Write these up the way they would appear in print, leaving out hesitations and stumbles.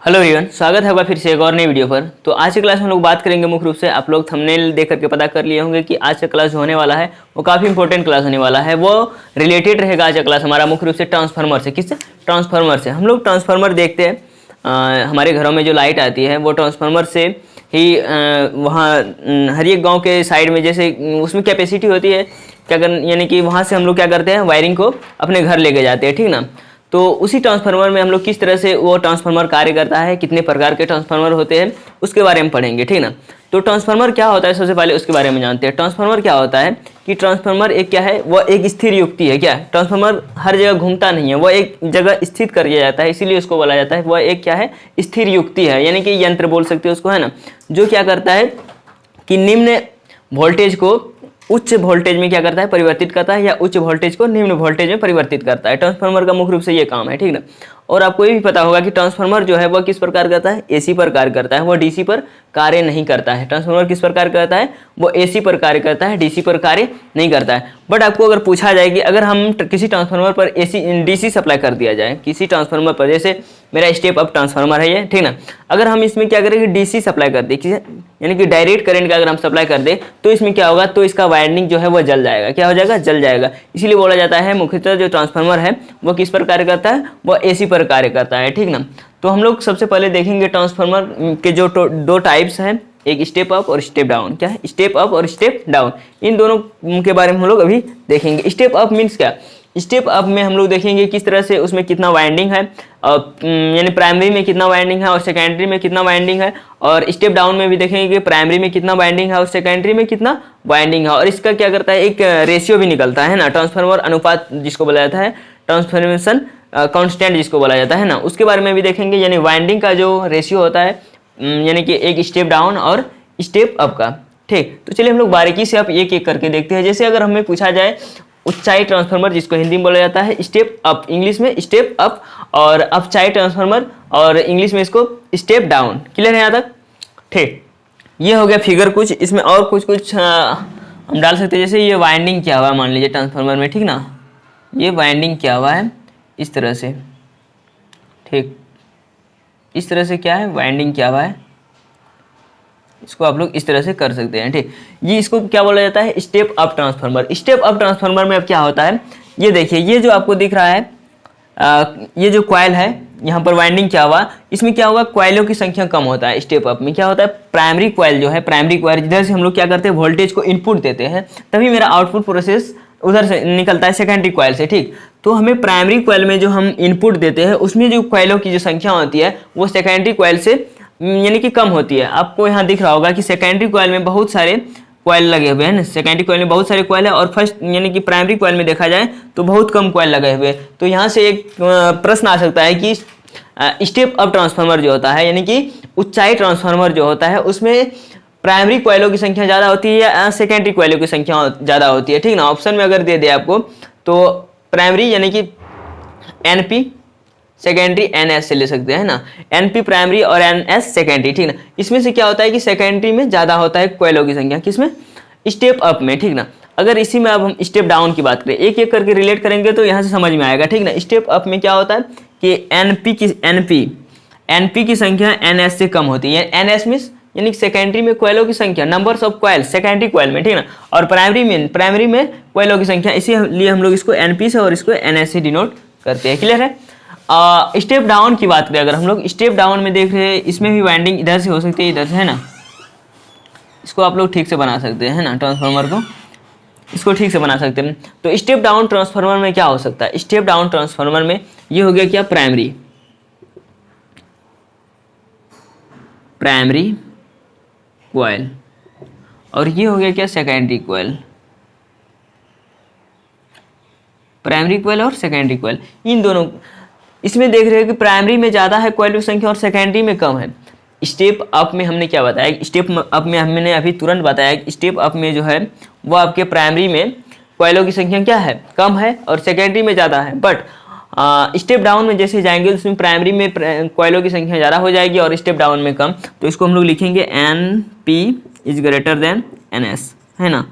Hello everyone, स्वागत है आपका फिर से एक और नई वीडियो पर। तो आज की क्लास में हम लोग बात करेंगे मुख्य रूप से, आप लोग थंबनेल देख करके पता कर लिए होंगे कि आज का क्लास जो होने वाला है वो काफ़ी इंपॉर्टेंट क्लास होने वाला है। वो रिलेटेड रहेगा आज का क्लास हमारा मुख्य रूप से ट्रांसफार्मर से। किससे? ट्रांसफार्मर से। हम लोग ट्रांसफार्मर देखते हैं, हमारे घरों में जो लाइट आती है वो ट्रांसफार्मर से ही वहाँ हर एक गाँव के साइड में जैसे उसमें कैपेसिटी होती है क्या कर, यानी कि वहाँ से हम लोग क्या करते हैं, वायरिंग को अपने घर लेके जाते हैं, ठीक ना। तो उसी ट्रांसफार्मर में हम लोग किस तरह से वो ट्रांसफार्मर कार्य करता है, कितने प्रकार के ट्रांसफार्मर होते हैं उसके बारे में पढ़ेंगे, ठीक ना। तो ट्रांसफार्मर क्या होता है, सबसे पहले उसके बारे में जानते हैं। ट्रांसफार्मर क्या होता है कि ट्रांसफार्मर एक क्या है, वह एक स्थिर युक्ति है। क्या ट्रांसफार्मर हर जगह घूमता नहीं है, वह एक जगह स्थित कर दिया जाता है, इसीलिए उसको बोला जाता है वह एक क्या है, स्थिर युक्ति है, यानी कि यंत्र बोल सकते हो उसको, है ना। जो क्या करता है कि निम्न वोल्टेज को उच्च वोल्टेज में क्या करता है, परिवर्तित करता है, या उच्च वोल्टेज को निम्न वोल्टेज में परिवर्तित करता है। ट्रांसफार्मर का मुख्य रूप से ये काम है, ठीक ना। और आपको ये भी पता होगा कि ट्रांसफार्मर जो है वह किस प्रकार करता है, एसी पर कार्य करता है, वह डीसी पर कार्य नहीं करता है। ट्रांसफार्मर किस प्रकार करता है, वो एसी पर कार्य करता है, डीसी पर कार्य नहीं करता है। बट आपको अगर पूछा जाए कि अगर हम किसी ट्रांसफार्मर पर एसी डीसी सप्लाई कर दिया जाए, किसी ट्रांसफार्मर पर, जैसे मेरा स्टेप अप ट्रांसफार्मर है ये, ठीक ना, अगर हम इसमें क्या करेंगे, डीसी सप्लाई कर दें, यानी कि डायरेक्ट करंट का अगर हम सप्लाई कर दें, तो इसमें क्या होगा, तो इसका वायरिंग जो है वो जल जाएगा। क्या हो जाएगा, जल जाएगा। इसीलिए बोला जाता है मुख्यतः जो ट्रांसफार्मर है वो किस पर कार्य करता है, वो एसी पर कार्य करता है, ठीक ना। तो हम लोग सबसे पहले देखेंगे ट्रांसफार्मर के जो दो टाइप्स हैं, एक स्टेप अप और स्टेप डाउन। क्या है, स्टेप अप और स्टेप डाउन, इन दोनों के बारे में हम लोग अभी देखेंगे। स्टेप अप मीन्स क्या, स्टेप अप में हम लोग देखेंगे किस तरह से उसमें कितना वाइंडिंग है, यानी प्राइमरी में कितना वाइंडिंग है और सेकेंडरी में कितना वाइंडिंग है। और स्टेप डाउन में भी देखेंगे कि प्राइमरी में कितना वाइंडिंग है और सेकेंडरी में कितना वाइंडिंग है। और इसका क्या करता है, एक रेशियो भी निकलता है ना, ट्रांसफार्मर अनुपात जिसको बोला जाता है, ट्रांसफॉर्मेशन कांस्टेंट जिसको बोला जाता है ना, उसके बारे में भी देखेंगे। यानी वाइंडिंग का जो रेशियो होता है, यानी कि एक स्टेप डाउन और स्टेप अप का, ठीक। तो चलिए हम लोग बारीकी से अब एक एक करके देखते हैं। जैसे अगर हमें पूछा जाए उच्चाई ट्रांसफार्मर, जिसको हिंदी में बोला जाता है स्टेप अप, इंग्लिश में स्टेप अप, और अपचाई ट्रांसफार्मर और इंग्लिश में इसको स्टेप डाउन। क्लियर है यहाँ तक, ठीक। ये हो गया फिगर कुछ, इसमें और कुछ हम डाल सकते हैं। जैसे ये वाइंडिंग क्या हुआ, मान लीजिए ट्रांसफार्मर में, ठीक ना, ये वाइंडिंग क्या हुआ है इस तरह से, ठीक, इस तरह से क्या है, वाइंडिंग क्या हुआ है, इसको आप लोग इस तरह से कर सकते हैं, ठीक। ये इसको क्या बोला जाता है, step up transformer. Step up transformer में अब क्या होता है, ये देखिए, ये जो आपको दिख रहा है, ये जो कॉइल है, यहाँ पर वाइंडिंग क्या हुआ, इसमें क्या होगा, कॉइलों की संख्या कम होता है। स्टेप अप में क्या होता है, प्राइमरी कॉइल जो है, प्राइमरी कॉइल जिधर से हम लोग क्या करते हैं, वोल्टेज को इनपुट देते हैं, तभी मेरा आउटपुट प्रोसेस उधर से निकलता है सेकेंडरी कॉइल से, ठीक। तो हमें प्राइमरी कॉइल में जो हम इनपुट देते हैं उसमें जो कॉइलों की जो संख्या होती है वो सेकेंडरी कॉइल से यानी कि कम होती है। आपको यहाँ दिख रहा होगा कि सेकेंडरी कॉइल में बहुत सारे कॉइल लगे हुए हैं ना, सेकेंडरी कॉइल में बहुत सारे कॉइल है, और फर्स्ट यानी कि प्राइमरी कॉइल में देखा जाए तो बहुत कम कॉइल लगे हुए हैं। तो यहाँ से एक प्रश्न आ सकता है कि स्टेप अप ट्रांसफार्मर जो होता है, यानी कि उच्चाई ट्रांसफार्मर जो होता है, उसमें प्राइमरी कॉइलों की संख्या ज़्यादा होती है या सेकेंडरी कॉइलों की संख्या ज़्यादा होती है, ठीक ना। ऑप्शन में अगर दे दे आपको, तो प्राइमरी यानी कि एनपी, सेकेंडरी एनएस से ले सकते हैं ना, एनपी प्राइमरी और एनएस सेकेंडरी, ठीक ना। इसमें से क्या होता है कि सेकेंडरी में ज़्यादा होता है कॉइलों की संख्या, किसमें, स्टेप अप में, ठीक ना। अगर इसी में अब हम स्टेप डाउन की बात करें, एक एक करके रिलेट करेंगे तो यहाँ से समझ में आएगा, ठीक ना। स्टेप अप में क्या होता है कि एनपी की संख्या एनएस से कम होती है। एनएस मीन्स यानी सेकेंडरी में कॉइलों की संख्या, numbers of coil secondary coil में, ठीक ना। और प्राइमरी में कॉइलों की संख्या, इसीलिए हम लोग इसको एनपी से और इसको एनएस से डिनोट करते हैं। क्लियर है। स्टेप डाउन की बात करें अगर हम लोग, स्टेप डाउन में देख रहे हैं, इसमें भी वाइंडिंग इधर से हो सकती है, इधर से, है ना। इसको आप लोग ठीक से बना सकते हैं ना, ट्रांसफार्मर को इसको ठीक से बना सकते हैं। तो स्टेप डाउन ट्रांसफार्मर में क्या हो सकता है, स्टेप डाउन ट्रांसफार्मर में ये हो गया क्या, प्राइमरी कॉइल, और ये हो गया क्या, सेकेंडरी कॉइल। प्राइमरी कॉइल और सेकेंडरी कॉइल, इन दोनों, इसमें देख रहे हैं कि प्राइमरी में ज़्यादा है कॉइल की संख्या और सेकेंडरी में कम है। स्टेप अप में हमने क्या बताया, स्टेप अप में हमने अभी तुरंत बताया कि स्टेप अप में जो है वो आपके प्राइमरी में कॉइलों की संख्या क्या है, कम है, और सेकेंडरी में ज़्यादा है। बट स्टेप डाउन में जैसे जाएंगे उसमें प्राइमरी में कॉइलों की संख्या ज़्यादा हो जाएगी और स्टेप डाउन में कम। तो इसको हम लोग लिखेंगे N P is greater than N S, है ना।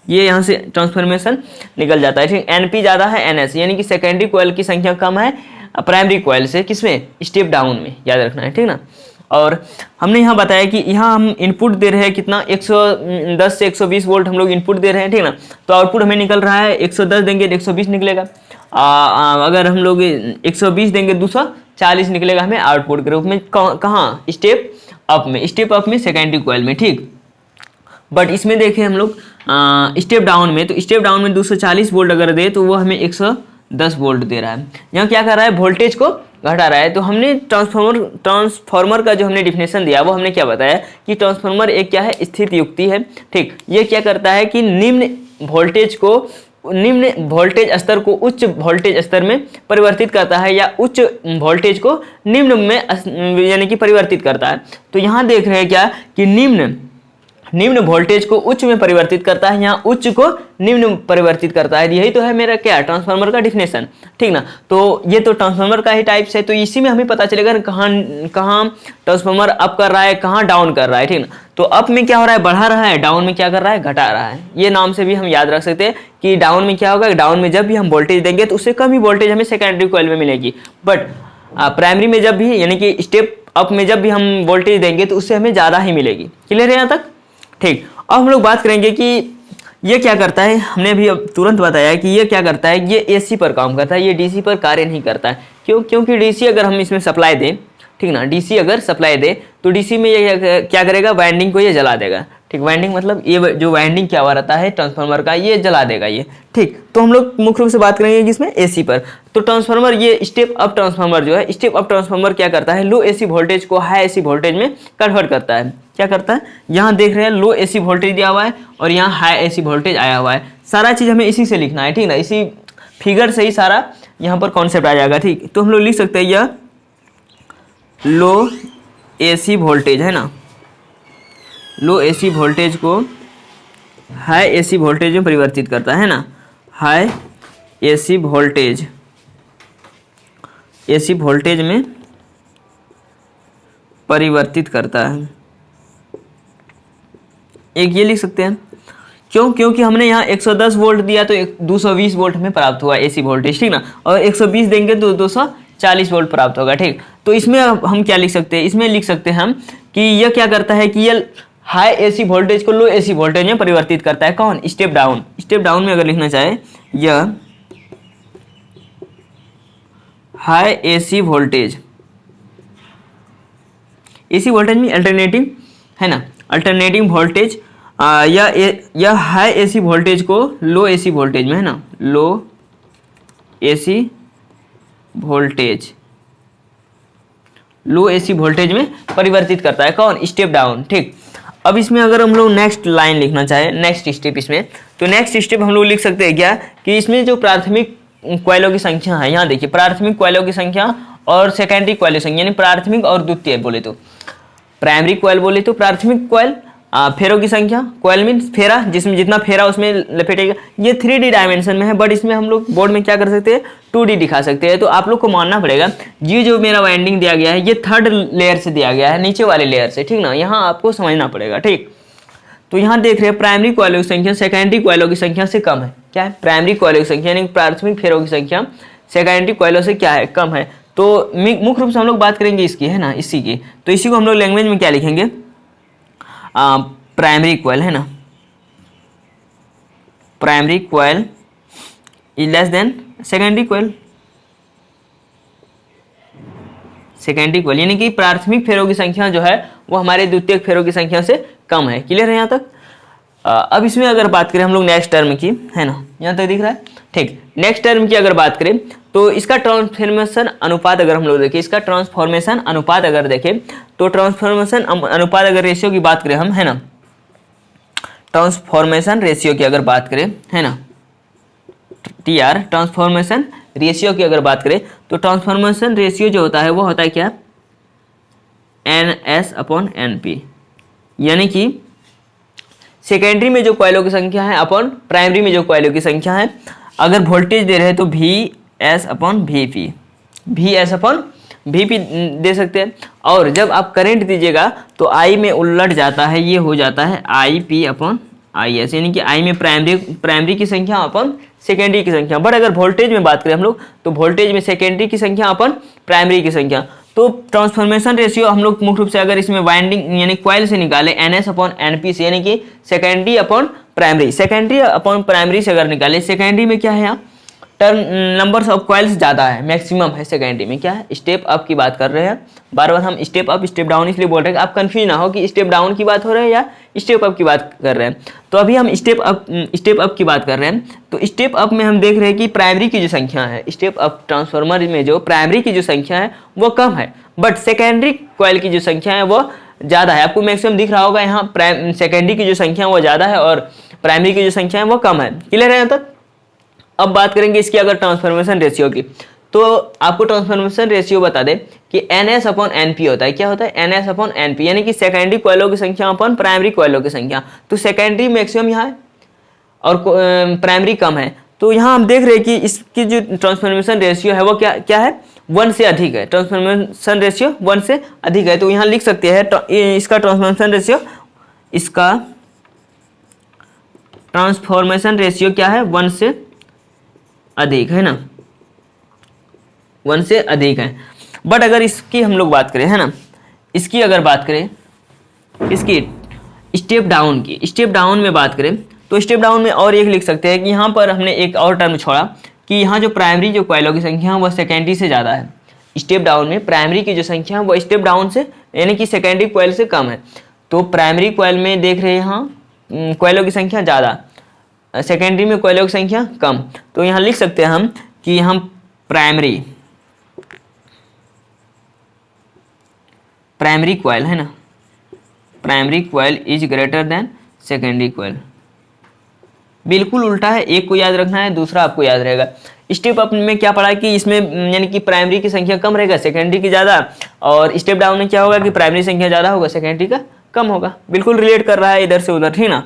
ये यहाँ से ट्रांसफॉर्मेशन निकल जाता है, ठीक। एनपी ज़्यादा है एनएस, यानी कि सेकेंडरी कॉइल की संख्या कम है प्राइमरी कॉइल से, किसमें, स्टेप डाउन में, याद रखना है, ठीक ना। और हमने यहाँ बताया कि यहाँ हम इनपुट दे रहे हैं कितना, 110 से 120 वोल्ट हम लोग इनपुट दे रहे हैं, ठीक ना। तो आउटपुट हमें निकल रहा है 110 देंगे तो 120 निकलेगा, अगर हम लोग 120 देंगे 240 निकलेगा हमें आउटपुट के रूप में। कहाँ, स्टेप अप में, स्टेप अप में सेकेंडरी कॉइल में, ठीक। बट इसमें देखें हम लोग स्टेप डाउन में, तो स्टेप डाउन में 240 वोल्ट अगर दे तो वो हमें 110 वोल्ट दे रहा है। यहाँ क्या कर रहा है, वोल्टेज को घटा रहा है। तो हमने ट्रांसफार्मर का जो हमने डिफिनेशन दिया वो हमने क्या बताया कि ट्रांसफार्मर एक क्या है, स्थिर युक्ति है, ठीक। ये क्या करता है कि निम्न वोल्टेज स्तर को उच्च वोल्टेज स्तर में परिवर्तित करता है, या उच्च वोल्टेज को निम्न में यानी कि परिवर्तित करता है। तो यहाँ देख रहे हैं क्या कि निम्न वोल्टेज को उच्च में परिवर्तित करता है, यहाँ उच्च को निम्न परिवर्तित करता है। यही तो है मेरा क्या, ट्रांसफार्मर का डिफिनेशन, ठीक ना। तो ये तो ट्रांसफार्मर का ही टाइप्स है, तो इसी में हमें पता चलेगा कहाँ ट्रांसफार्मर अप कर रहा है, कहाँ डाउन कर रहा है, ठीक ना। तो अप में क्या हो रहा है, बढ़ा रहा है, डाउन में क्या कर रहा है, घटा रहा है। ये नाम से भी हम याद रख सकते हैं कि डाउन में क्या होगा, डाउन में जब भी हम वोल्टेज देंगे तो उससे कम ही वोल्टेज हमें सेकेंडरी कॉइल में मिलेगी, बट प्राइमरी में जब भी, यानी कि स्टेप अप में जब भी हम वोल्टेज देंगे तो उससे हमें ज़्यादा ही मिलेगी। क्लियर है यहाँ तक, ठीक। अब हम लोग बात करेंगे कि ये क्या करता है। हमने अभी अब तुरंत बताया कि ये क्या करता है, ये एसी पर काम करता है, ये डीसी पर कार्य नहीं करता है। क्योंकि डीसी अगर हम इसमें सप्लाई दें, ठीक ना, डीसी अगर सप्लाई दे तो डीसी में ये क्या करेगा, वाइंडिंग को ये जला देगा, ठीक। वाइंडिंग मतलब ये जो वाइंडिंग क्या हुआ रहता है ट्रांसफार्मर का, ये जला देगा ये, ठीक। तो हम लोग मुख्य रूप से बात करेंगे कि इसमें एसी पर। तो ट्रांसफार्मर, ये स्टेप अप ट्रांसफार्मर जो है, स्टेप अप ट्रांसफार्मर क्या करता है, लो एसी वोल्टेज को हाई एसी वोल्टेज में कन्वर्ट करता है। क्या करता है, यहाँ देख रहे हैं लो एसी वोल्टेज दिया हुआ है और यहाँ हाई एसी वोल्टेज आया हुआ है। सारा चीज़ हमें इसी से लिखना है, ठीक ना, इसी फिगर से ही सारा यहाँ पर कॉन्सेप्ट आ जाएगा, ठीक। तो हम लोग लिख सकते हैं यह लो एसी वोल्टेज है ना, लो एसी वोल्टेज को हाई एसी वोल्टेज में परिवर्तित करता है ना, हाई एसी वोल्टेज में परिवर्तित करता है। एक ये लिख सकते हैं, क्योंकि हमने यहाँ 110 वोल्ट दिया तो 220 वोल्ट हमें प्राप्त हुआ एसी वोल्टेज, ठीक ना, और 120 देंगे तो 240 वोल्ट प्राप्त होगा, ठीक। तो इसमें हम क्या लिख सकते हैं, इसमें लिख सकते हैं हम कि यह क्या करता है कि यह हाई एसी वोल्टेज को लो एसी वोल्टेज में परिवर्तित करता है। कौन, स्टेप डाउन। स्टेप डाउन में अगर लिखना चाहे, यह हाई एसी वोल्टेज में अल्टरनेटिंग है ना, अल्टरनेटिंग वोल्टेज, या हाई एसी वोल्टेज को लो एसी वोल्टेज में है ना, लो एसी वोल्टेज में परिवर्तित करता है। कौन, स्टेप डाउन, ठीक। अब इसमें अगर हम लोग नेक्स्ट लाइन लिखना चाहे, नेक्स्ट स्टेप इसमें, तो नेक्स्ट स्टेप हम लोग लिख सकते हैं क्या कि इसमें जो प्राथमिक कॉइलों की संख्या है, यहाँ देखिए प्राथमिक कॉइलों की संख्या और सेकेंडरी कॉइल की संख्या, यानी प्राथमिक और द्वितीय बोले तो, प्राइमरी कॉइल बोले तो प्राथमिक कॉइल, फेरों की संख्या, कॉइल मीन्स फेरा, जिसमें जितना फेरा उसमें लपेटेगा। ये 3D डायमेंशन में है, बट इसमें हम लोग बोर्ड में क्या कर सकते हैं, 2D दिखा सकते हैं। तो आप लोग को मानना पड़ेगा ये जो मेरा वाइंडिंग दिया गया है ये थर्ड लेयर से दिया गया है, नीचे वाले लेयर से, ठीक ना, यहाँ आपको समझना पड़ेगा, ठीक। तो यहाँ देख रहे हैं प्राइमरी कॉइलों की संख्या सेकेंडरी कॉइलों की संख्या से कम है। क्या है, प्राइमरी कॉइलों की संख्या यानी प्राथमिक फेरों की संख्या सेकेंडरी कॉइलों से क्या है, कम है। तो मुख्य रूप से हम लोग बात करेंगे इसकी, है ना, इसी की। तो इसी को हम लोग लैंग्वेज में क्या लिखेंगे, प्राइमरी कॉइल है ना, primary coil is less than secondary coil. Secondary coil यानी कि प्राथमिक फेरों की संख्या जो है वो हमारे द्वितीयक फेरों की संख्या से कम है। क्लियर है यहाँ तक। अब इसमें अगर बात करें हम लोग नेक्स्ट टर्म की, है ना, यहाँ तक दिख रहा है, ठीक। नेक्स्ट टर्म की अगर बात करें तो इसका ट्रांसफॉर्मेशन अनुपात अगर हम लोग देखें, इसका ट्रांसफॉर्मेशन अनुपात अगर देखें तो ट्रांसफॉर्मेशन अनुपात अगर रेशियो की बात करें हम, है ना, ट्रांसफॉर्मेशन रेशियो की अगर बात करें, है ना, TR ट्रांसफॉर्मेशन रेशियो की अगर बात करें तो ट्रांसफॉर्मेशन रेशियो जो होता है वो होता है क्या, NS/NP, यानी कि सेकेंडरी में जो कॉइलों की संख्या है अपॉन प्राइमरी में जो कॉइलों की संख्या है। अगर वोल्टेज दे रहे हैं तो VS/VP, VS/VP दे सकते हैं। और जब आप करंट दीजिएगा तो I में उलट जाता है, ये हो जाता है IP/IS, यानी कि I में प्राइमरी की संख्या अपॉन सेकेंडरी की संख्या। बट अगर वोल्टेज में बात करें हम लोग तो वोल्टेज में सेकेंडरी की संख्या अपन प्राइमरी की संख्या। तो ट्रांसफॉर्मेशन रेशियो हम लोग मुख्य रूप से अगर इसमें वाइंडिंग यानी कॉइल से निकाले NS अपॉन NP से, यानी कि secondary upon primary, secondary upon primary से अगर निकाले, सेकेंडरी में क्या है यहाँ टर्न नंबर्स ऑफ कॉइल्स ज़्यादा है, मैक्सिमम है। सेकेंडरी में क्या है, स्टेप अप की बात कर रहे हैं। बार बार हम स्टेप अप स्टेप डाउन इसलिए बोल रहे हैं कि आप कंफ्यूज ना हो कि स्टेप डाउन की बात हो रही है या स्टेप अप की बात कर रहे हैं। तो अभी हम स्टेप अप की बात कर रहे हैं। तो स्टेप अप में हम देख रहे हैं कि प्राइमरी की जो संख्या है, स्टेप अप ट्रांसफार्मर में जो प्राइमरी की जो संख्या है वो कम है, बट सेकेंडरी कॉइल की जो संख्या है वो ज़्यादा है। आपको मैक्सिमम दिख रहा होगा यहाँ, सेकेंडरी की जो संख्या है वो ज़्यादा है और प्राइमरी की जो संख्या है वो कम है। क्लियर है यहाँ तक? अब बात करेंगे इसकी अगर ट्रांसफॉर्मेशन रेशियो की, तो आपको ट्रांसफॉर्मेशन रेशियो बता दे कि NS अपॉन NP होता है। क्या होता है? NS अपॉन NP, यानी कि सेकेंडरी कॉइलों की संख्या अपॉन प्राइमरी कॉइलों की संख्या। तो सेकेंडरी मैक्सिमम यहाँ है और प्राइमरी कम है। तो यहाँ हम देख रहे हैं कि इसकी जो ट्रांसफॉर्मेशन रेशियो है वो क्या है, 1 से अधिक है। ट्रांसफॉर्मेशन रेशियो 1 से अधिक है। तो यहाँ लिख सकते हैं इसका ट्रांसफॉर्मेशन रेशियो क्या है, 1 से अधिक है ना, 1 से अधिक है। बट अगर इसकी हम लोग बात करें, है ना, इसकी अगर बात करें इसकी स्टेप डाउन की, स्टेप डाउन में बात करें तो स्टेप डाउन में और एक लिख सकते हैं कि यहाँ पर हमने एक और टर्म छोड़ा कि यहाँ जो प्राइमरी जो कॉइलों की संख्या है वह सेकेंडरी से ज़्यादा है। स्टेप डाउन में प्राइमरी की जो संख्या है वो स्टेप डाउन से यानी कि सेकेंडरी कॉइल से कम है। तो प्राइमरी कॉइल में देख रहे हैं यहाँ कॉइलों की संख्या ज़्यादा, सेकेंडरी में कॉइलों की संख्या कम। तो यहाँ लिख सकते हैं हम कि हम प्राइमरी कॉइल है ना, primary coil is greater then secondary coil. बिल्कुल उल्टा है, एक को याद रखना है, दूसरा आपको याद रहेगा। स्टेप अप में क्या पढ़ा कि इसमें यानी कि प्राइमरी की संख्या कम रहेगा, सेकेंडरी की ज़्यादा, और स्टेप डाउन में क्या होगा कि प्राइमरी संख्या ज़्यादा होगा, सेकेंडरी का कम होगा। बिल्कुल रिलेट कर रहा है इधर से उधर, ठीक ना,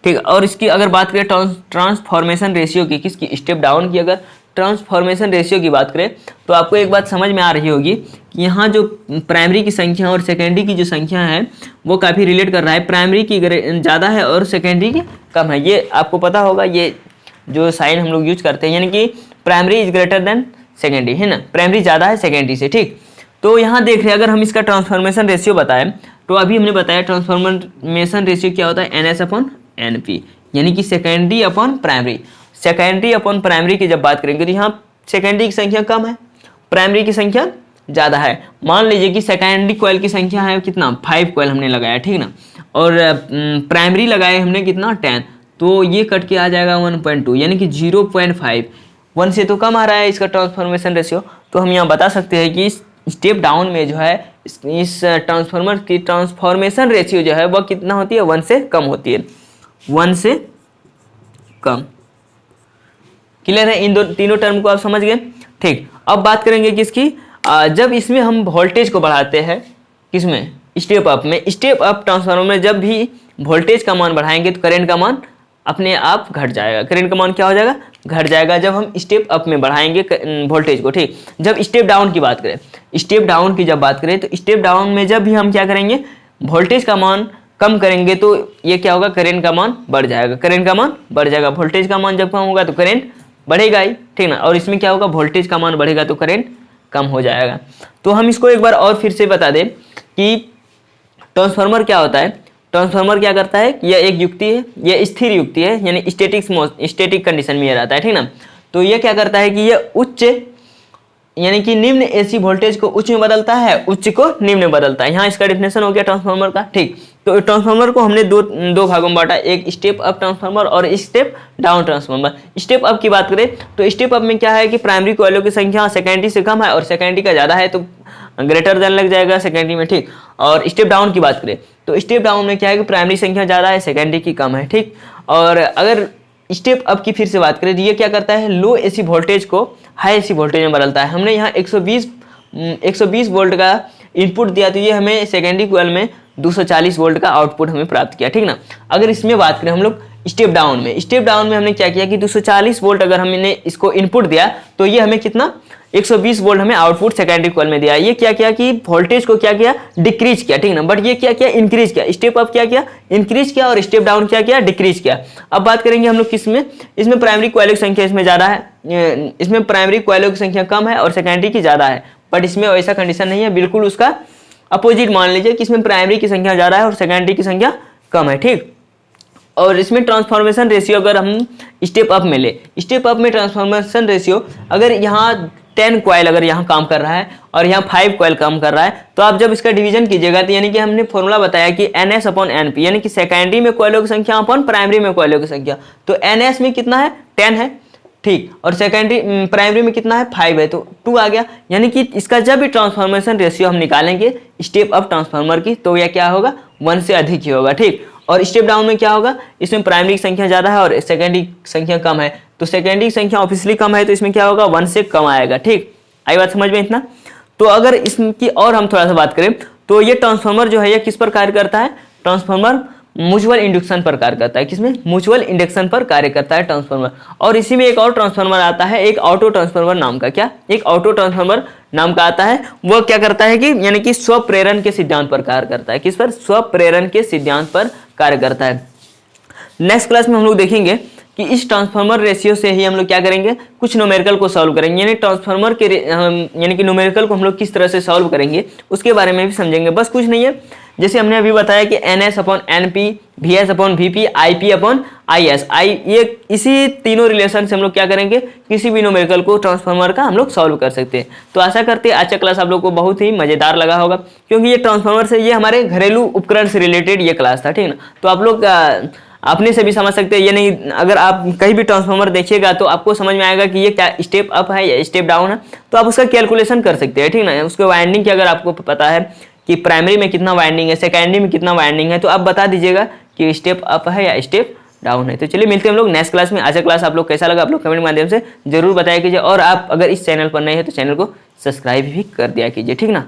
ठीक। और इसकी अगर बात करें ट्रांसफॉर्मेशन रेशियो की, किसकी, स्टेप डाउन की अगर ट्रांसफॉर्मेशन रेशियो की बात करें तो आपको एक बात समझ में आ रही होगी कि यहाँ जो प्राइमरी की संख्या और सेकेंडरी की जो संख्या है वो काफ़ी रिलेट कर रहा है। प्राइमरी की ज़्यादा है और सेकेंडरी की कम है, ये आपको पता होगा। ये जो साइन हम लोग यूज करते हैं यानी कि primary is greater then secondary, है ना, प्राइमरी ज़्यादा है सेकेंडरी से, ठीक। तो यहाँ देख रहे हैं अगर हम इसका ट्रांसफॉर्मेशन रेशियो बताएं तो अभी हमने बताया ट्रांसफॉर्मेशन रेशियो क्या होता है, NS अपॉन NP, यानी कि secondary upon primary. Secondary upon primary की जब बात करेंगे तो यहाँ सेकेंडरी की संख्या कम है, प्राइमरी की संख्या ज़्यादा है। मान लीजिए कि सेकेंडरी कॉइल की संख्या है कितना, 5 कॉइल हमने लगाया, ठीक ना, और प्राइमरी लगाए हमने कितना, 10, तो ये कट के आ जाएगा 1.2, यानी कि 0.5, 1 से तो कम आ रहा है इसका ट्रांसफॉर्मेशन रेशियो। तो हम यहाँ बता सकते हैं कि स्टेप डाउन में जो है इस ट्रांसफॉर्मर की ट्रांसफॉर्मेशन रेशियो जो है वह कितना होती है, 1 से कम होती है, 1 से कम। क्लियर है? इन तीनों टर्म को आप समझ गए, ठीक। अब बात करेंगे किसकी, जब इसमें हम वोल्टेज को बढ़ाते हैं, किसमें, स्टेप अप में। स्टेप अप ट्रांसफार्मर में जब भी वोल्टेज का मान बढ़ाएंगे तो करंट का मान अपने आप घट जाएगा। करंट का मान क्या हो जाएगा, घट जाएगा जब हम स्टेप अप में बढ़ाएंगे वोल्टेज को, ठीक। जब स्टेप डाउन की बात करें, स्टेप डाउन की जब बात करें तो स्टेप डाउन में जब भी हम क्या करेंगे, वोल्टेज का मान कम करेंगे तो ये क्या होगा, करंट का मान बढ़ जाएगा, करंट का मान बढ़ जाएगा। वोल्टेज का मान जब कम होगा तो करंट बढ़ेगा ही, ठीक ना, और इसमें क्या होगा, वोल्टेज का मान बढ़ेगा तो करंट कम हो जाएगा। तो हम इसको एक बार और फिर से बता दें कि ट्रांसफार्मर क्या होता है। ट्रांसफार्मर क्या करता है, यह एक युक्ति है, यह स्थिर युक्ति है, यानी स्टैटिक कंडीशन में यह रहता है, ठीक ना। तो यह क्या करता है कि यह उच्च यानी कि निम्न AC वोल्टेज को उच्च में बदलता है, उच्च को निम्न में बदलता है। यहाँ इसका डिफिनेशन हो गया ट्रांसफार्मर का, ठीक। तो ट्रांसफार्मर को हमने दो भागों में बांटा, एक स्टेप अप ट्रांसफार्मर और step down transformer. Step up की बात करें तो स्टेप अप में क्या है कि प्राइमरी कॉइलों की संख्या सेकेंडरी से कम है और सेकेंडरी का ज़्यादा है तो ग्रेटर देन लग जाएगा सेकेंडरी में, ठीक। और स्टेप डाउन की बात करें तो स्टेप डाउन में क्या है कि प्राइमरी संख्या ज़्यादा है, सेकेंडरी की कम है, ठीक। और अगर स्टेप अप की फिर से बात करें तो ये क्या करता है, लो AC वोल्टेज को हाई AC वोल्टेज में बदलता है। हमने यहाँ 120 वोल्ट का इनपुट दिया तो ये हमें सेकेंडरी कॉइल में 240 वोल्ट का आउटपुट हमें प्राप्त किया, ठीक ना। अगर इसमें बात करें हम लोग स्टेप डाउन में हमने क्या किया कि 240 वोल्ट अगर हमने इसको इनपुट दिया तो ये हमें कितना 120 वोल्ट हमें आउटपुट सेकेंडरी कॉइल में दिया। ये क्या किया कि वोल्टेज को क्या किया, डिक्रीज किया, ठीक ना। बट ये क्या किया, इंक्रीज किया। स्टेप अप क्या किया, इंक्रीज किया, और स्टेप डाउन क्या किया, डिक्रीज किया। अब बात करेंगे हम लोग किस में, इसमें प्राइमरी कॉइलों की संख्या इसमें ज्यादा है, इसमें प्राइमरी कॉइलों की संख्या कम है और सेकेंडरी की ज्यादा है। बट इसमें वैसा कंडीशन नहीं है, बिल्कुल उसका अपोजिट मान लीजिए कि इसमें प्राइमरी की संख्या ज्यादा है और सेकेंडरी की संख्या कम है, ठीक। और इसमें ट्रांसफॉर्मेशन रेशियो अगर हम स्टेप अप में ले, स्टेप अप में ट्रांसफॉर्मेशन रेशियो अगर यहाँ 10 कॉइल अगर यहाँ काम कर रहा है और यहाँ 5 कॉइल काम कर रहा है, तो आप जब इसका डिवीजन कीजिएगा तो यानी कि हमने फॉर्मूला बताया कि NS अपॉन NP, यानी कि सेकेंडरी में कॉइलों की संख्या अपॉन प्राइमरी में कॉइलों की संख्या। तो NS में कितना है, 10 है, ठीक, और सेकेंडरी प्राइमरी में कितना है, 5 है, तो 2 आ गया। यानी कि इसका जब भी ट्रांसफॉर्मेशन रेशियो हम निकालेंगे स्टेप अप ट्रांसफार्मर की, तो यह क्या होगा, 1 से अधिक ही होगा, ठीक। और स्टेप डाउन में क्या होगा, इसमें प्राइमरी की संख्या ज्यादा है और सेकेंडरी की संख्या कम है, तो सेकेंडरी की संख्या ऑब्वियसली कम है, तो इसमें क्या होगा, 1 से कम आएगा, ठीक। आई बात समझ में इतना। तो अगर इसकी और हम थोड़ा सा बात करें तो ये ट्रांसफार्मर जो है ये किस पर कार्य करता है, ट्रांसफार्मर म्यूचुअल इंडक्शन पर कार्य करता है। किसमें, म्यूचुअल इंडक्शन पर कार्य करता है ट्रांसफार्मर। और इसी में एक और ट्रांसफार्मर आता है, एक ऑटो ट्रांसफार्मर नाम का, क्या, एक ऑटो ट्रांसफार्मर नाम का आता है। वो क्या करता है कि यानी कि स्वप्रेरण के सिद्धांत पर कार्य करता है। किस पर, स्वप्रेरण के सिद्धांत पर कार्य करता है। नेक्स्ट क्लास में हम लोग देखेंगे कि इस ट्रांसफार्मर रेशियो से ही हम लोग क्या करेंगे, कुछ न्यूमेरिकल को सॉल्व करेंगे, यानी ट्रांसफार्मर के यानी कि न्यूमेरिकल को हम लोग किस तरह से सॉल्व करेंगे उसके बारे में भी समझेंगे। बस कुछ नहीं है, जैसे हमने अभी बताया कि NS upon NP, VS upon VP, IP upon IS, ये इसी तीनों रिलेशन से हम लोग क्या करेंगे, किसी भी न्यूमेरिकल को ट्रांसफार्मर का हम लोग सॉल्व कर सकते हैं। तो आशा करते हैं आज का क्लास आप लोग को बहुत ही मजेदार लगा होगा, क्योंकि ये ट्रांसफार्मर से, ये हमारे घरेलू उपकरण से रिलेटेड ये क्लास था, ठीक ना। तो आप लोग अपने से भी समझ सकते हैं, ये नहीं, अगर आप कहीं भी ट्रांसफार्मर देखिएगा तो आपको समझ में आएगा कि ये क्या स्टेप अप है या स्टेप डाउन है, तो आप उसका कैलकुलेशन कर सकते हैं, ठीक ना। उसके वाइंडिंग की अगर आपको पता है कि प्राइमरी में कितना वाइंडिंग है, सेकेंडरी में कितना वाइंडिंग है, तो आप बता दीजिएगा कि स्टेप अप है या स्टेप डाउन है। तो चलिए मिलते हैं हम लोग नेक्स्ट क्लास में। आज का क्लास आप लोग कैसा लगा आप लोग कमेंट के माध्यम से जरूर बताया कीजिए, और आप अगर इस चैनल पर नए हैं तो चैनल को सब्सक्राइब भी कर दिया कीजिए, ठीक ना।